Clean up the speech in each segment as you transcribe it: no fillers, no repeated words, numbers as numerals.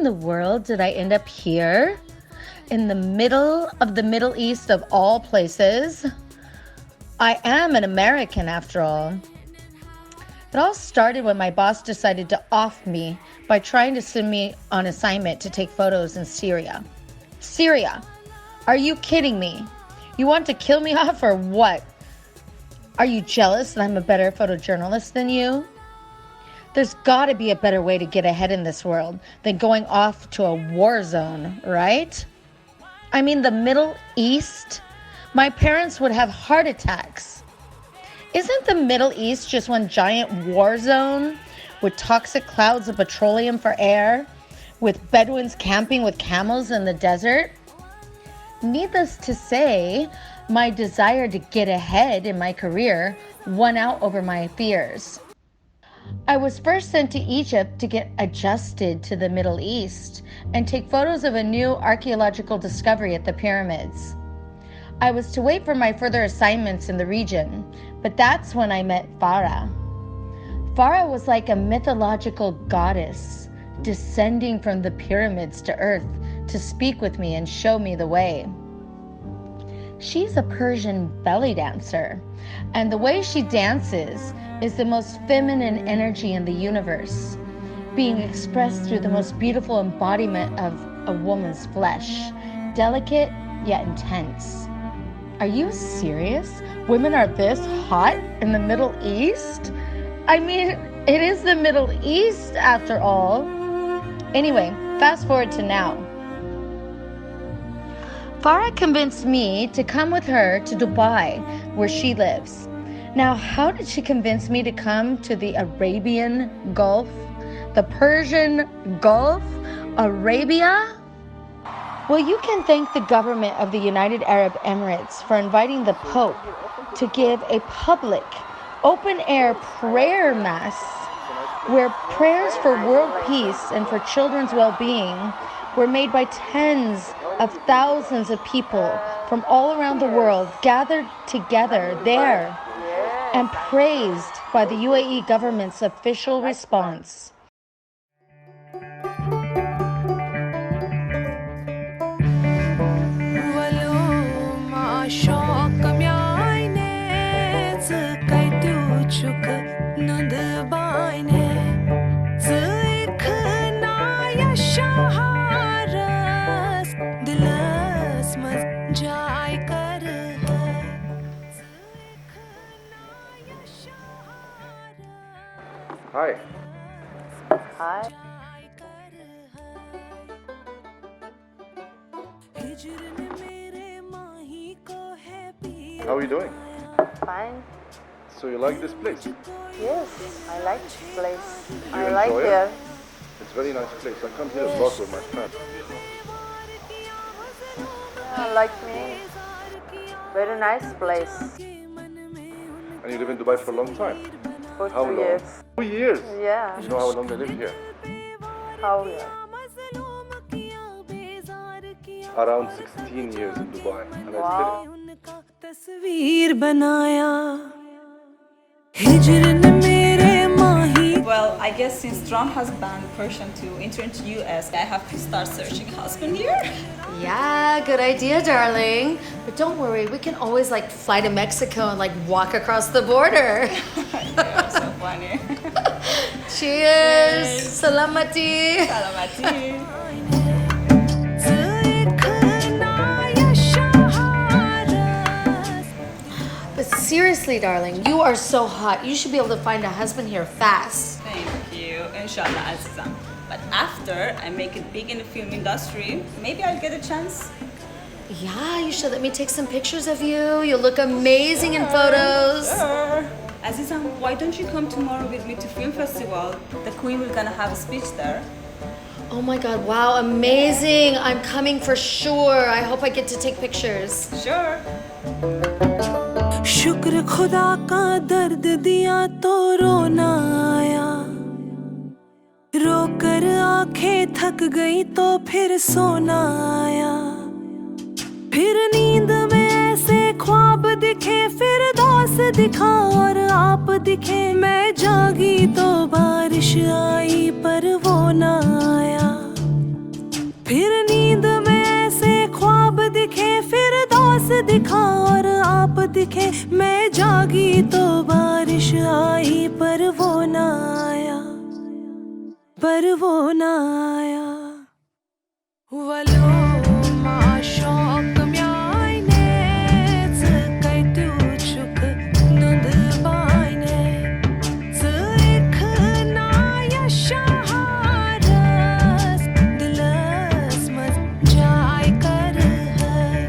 in the world did I end up here? In the middle of the Middle East of all places? I am an American after all. It all started when my boss decided to off me by trying to send me on assignment to take photos in Syria. Syria? Are you kidding me? You want to kill me off or what? Are you jealous that I'm a better photojournalist than you? There's got to be a better way to get ahead in this world than going off to a war zone, right? I mean, the Middle East? My parents would have heart attacks. Isn't the Middle East just one giant war zone with toxic clouds of petroleum for air, with Bedouins camping with camels in the desert? Needless to say, my desire to get ahead in my career won out over my fears. I was first sent to Egypt to get adjusted to the Middle East and take photos of a new archaeological discovery at the pyramids. I was to wait for my further assignments in the region, but that's when I met Farah. Farah was like a mythological goddess descending from the pyramids to earth to speak with me and show me the way. She's a Persian belly dancer, and the way she dances is the most feminine energy in the universe, being expressed through the most beautiful embodiment of a woman's flesh, delicate yet intense. Are you serious? Women are this hot in the Middle East? I mean, it is the Middle East after all. Anyway, fast forward to now. Farah convinced me to come with her to Dubai, where she lives. Now, how did she convince me to come to the Arabian Gulf? The Persian Gulf? Arabia? Well, you can thank the government of the United Arab Emirates for inviting the Pope to give a public, open-air prayer mass where prayers for world peace and for children's well-being were made by tens of thousands of people from all around the world gathered together there and praised by the UAE government's official response. Hi. Hi. How are you doing? Fine. So you like this place? Yes, I like this place. Do you I like enjoy it? here. It's a very nice place. I come here a lot with my friends. Like me. Very nice place. And you live in Dubai for a long time? For How 2 long? years. 2 years? Yeah. You know how long I live here? How here? Around 16 years in Dubai. And Wow. Well, I guess since Trump has banned Persian to enter into US, I have to start searching a husband here. Yeah, good idea, darling. But don't worry, we can always fly to Mexico and walk across the border. Yeah, so funny. Cheers! Salamati! Salamati. But seriously, darling, you are so hot. You should be able to find a husband here fast. Thank you. Inshallah, Azizam. But after I make it big in the film industry, maybe I'll get a chance. Yeah, you should let me take some pictures of you. You'll look amazing in photos. Sure. Azizam, why don't you come tomorrow with me to film festival? The Queen will gonna have a speech there. Oh my God, wow, amazing. I'm coming for sure. I hope I get to take pictures. Sure. शुक्र खुदा का दर्द दिया तो रोना आया रोकर आंखें थक गई तो फिर सोना आया फिर नींद में ऐसे ख्वाब दिखे फिर दोस्त दिखा और आप दिखे मैं जागी तो बारिश आई पर वो ना आया दिखा और आप दिखे मैं जागी तो बारिश आई पर वो ना आया Valo ma şok myaine kai tu chuk nund baine zikna ya shaharas dilas maz jai kar hai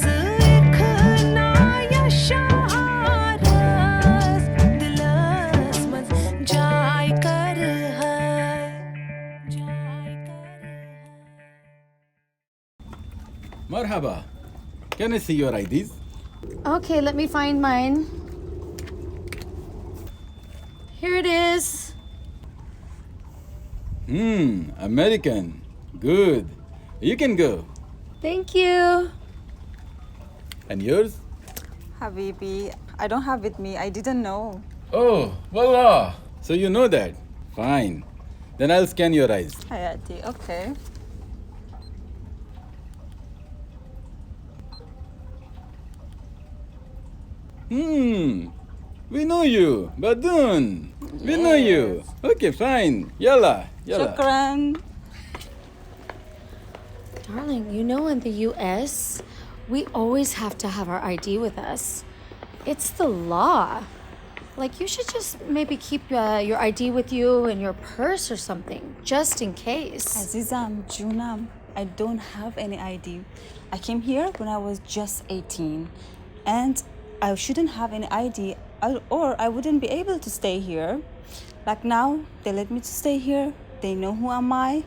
zikna ya shaharas dilas maz jai kar hai Marhaba. Can I see your IDs? Okay, let me find mine. Here it is. American. Good. You can go. Thank you. And yours? Habibi, I don't have with me. I didn't know. Oh, voila. So you know that. Fine. Then I'll scan your eyes. Hayati, okay. We know you. Badun. We know you. Okay, fine. Yalla. Shukran. Darling, you know in the US, we always have to have our ID with us. It's the law. Like, you should just maybe keep your ID with you in your purse or something, just in case. Azizam, Junam, I don't have any ID. I came here when I was just 18. And I shouldn't have any ID or I wouldn't be able to stay here. Like now, they let me to stay here. They know who am I.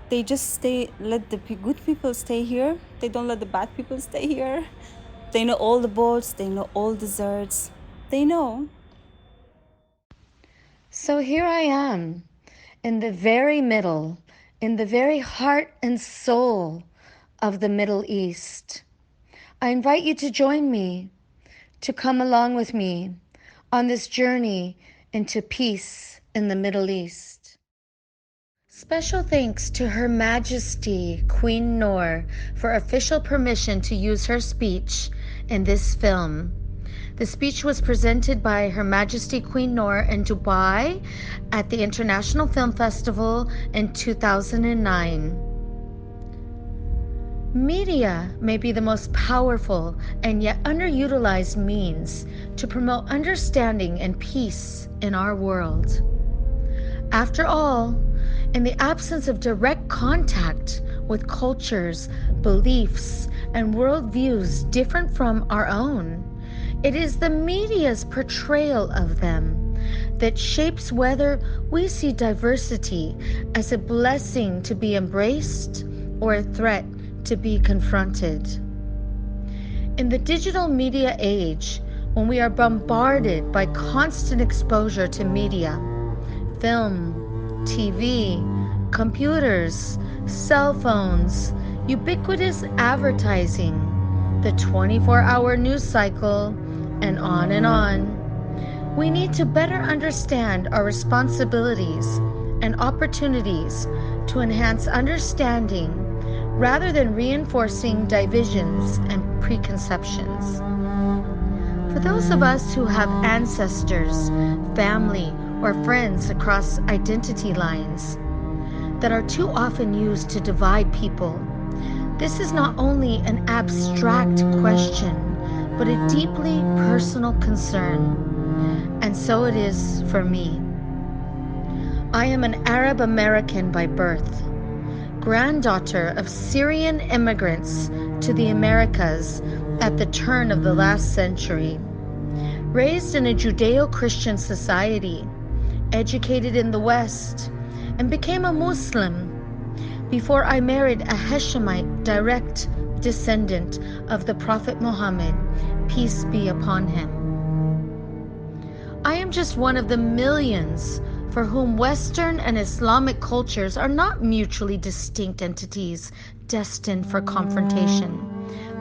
They just let the good people stay here. They don't let the bad people stay here. They know all the boats. They know all desserts. They know. So here I am, in the very middle, in the very heart and soul of the Middle East. I invite you to join me, to come along with me on this journey into peace in the Middle East. Special thanks to Her Majesty Queen Noor for official permission to use her speech in this film. The speech was presented by Her Majesty Queen Noor in Dubai at the International Film Festival in 2009. Media may be the most powerful and yet underutilized means to promote understanding and peace in our world. After all, in the absence of direct contact with cultures, beliefs, and worldviews different from our own, it is the media's portrayal of them that shapes whether we see diversity as a blessing to be embraced or a threat to be confronted. In the digital media age, when we are bombarded by constant exposure to media, film, TV, computers, cell phones, ubiquitous advertising, the 24-hour news cycle, and on, we need to better understand our responsibilities and opportunities to enhance understanding rather than reinforcing divisions and preconceptions. For those of us who have ancestors, family, or friends across identity lines that are too often used to divide people, this is not only an abstract question, but a deeply personal concern. And so it is for me. I am an Arab American by birth, granddaughter of Syrian immigrants to the Americas at the turn of the last century, raised in a Judeo-Christian society, educated in the West, and became a Muslim before I married a Hashemite direct descendant of the Prophet Muhammad, peace be upon him. I am just one of the millions for whom Western and Islamic cultures are not mutually distinct entities destined for confrontation,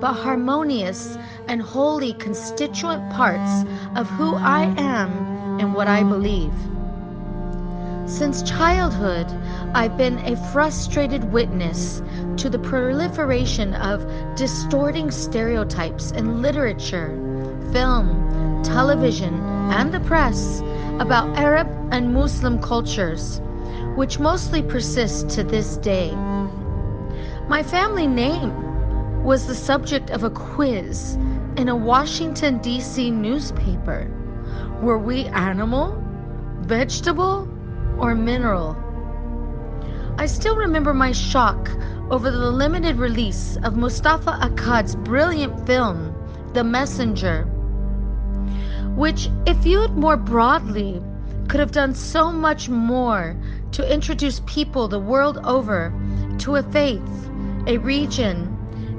but harmonious and wholly constituent parts of who I am and what I believe. Since childhood, I've been a frustrated witness to the proliferation of distorting stereotypes in literature, film, television, and the press about Arab and Muslim cultures, which mostly persist to this day. My family name was the subject of a quiz in a Washington, D.C. newspaper. Were we animal, vegetable, or mineral? I still remember my shock over the limited release of Mustafa Akkad's brilliant film, The Messenger, which, if viewed more broadly, could have done so much more to introduce people the world over to a faith, a region,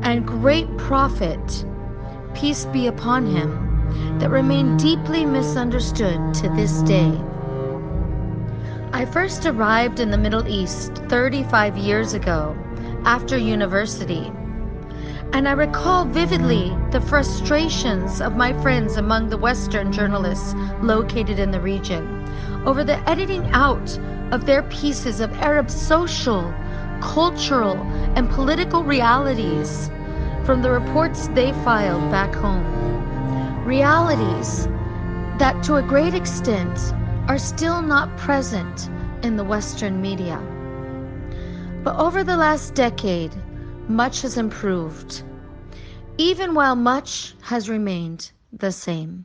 and great prophet, peace be upon him, that remain deeply misunderstood to this day. I first arrived in the Middle East 35 years ago after university, and I recall vividly the frustrations of my friends among the Western journalists located in the region over the editing out of their pieces of Arab social, cultural, and political realities from the reports they filed back home. Realities that to a great extent are still not present in the Western media. But over the last decade, much has improved, even while much has remained the same.